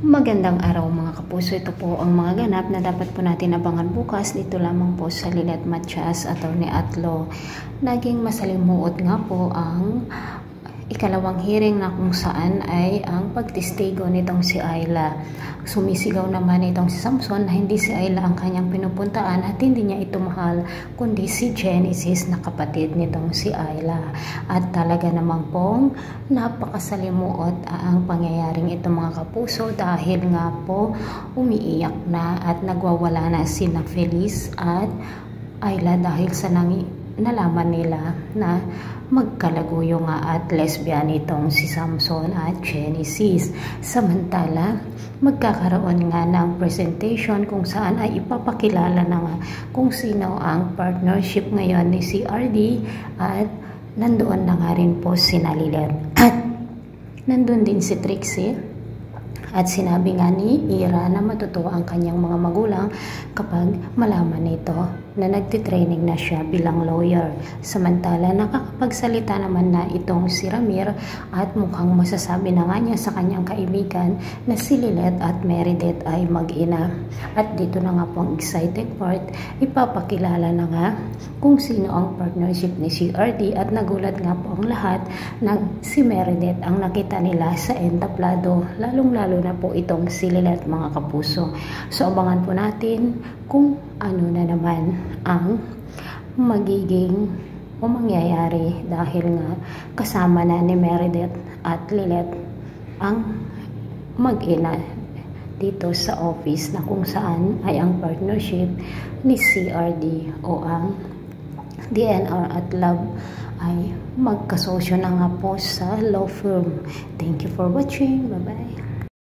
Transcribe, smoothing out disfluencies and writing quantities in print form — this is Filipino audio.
Magandang araw mga kapuso, ito po ang mga ganap na dapat po natin abangan bukas dito lamang po sa Lilet Matias, Atty. Atlo. Naging masalimuot nga po ang ikalawang hearing na kung saan ay ang pagtestigo nitong si Ayla. Sumisigaw naman itong si Samson na hindi si Ayla ang kanyang pinupuntaan at hindi niya ito mahal kundi si Genesis na kapatid nitong si Ayla. At talaga namang pong napakasalimuot ang pangyayaring ito mga kapuso dahil nga po umiiyak na at nagwawala na sina Feliz at Ayla dahil sa nalaman nila na magkalaguyo nga at lesbian itong si Samson at Genesis. Samantala, magkakaroon nga ng presentation kung saan ay ipapakilala na nga kung sino ang partnership ngayon ni CRD at nandoon na nga rin po si Lilet. At nandun din si Trixie. At sinabi nga ni Ira na matutuwa ang kanyang mga magulang kapag malaman nito na nagtitraining na siya bilang lawyer. Samantala, nakakapagsalita naman na itong si Ramir at mukhang masasabi na nga niya sa kanyang kaibigan na si Lilet at Meredith ay mag-ina. At dito na nga po ang exciting part, ipapakilala na nga kung sino ang partnership ni CRD at nagulat nga po ang lahat ng si Meredith ang nakita nila sa entablado, lalong-lalo na po itong si Lilet mga kapuso. So abangan po natin kung ano na naman ang magiging o mangyayari dahil nga kasama na ni Meredith at Lilet ang mag-ina dito sa office na kung saan ay ang partnership ni CRD o ang DNR at Love ay magkasosyo na nga po sa law firm. Thank you for watching. Bye-bye.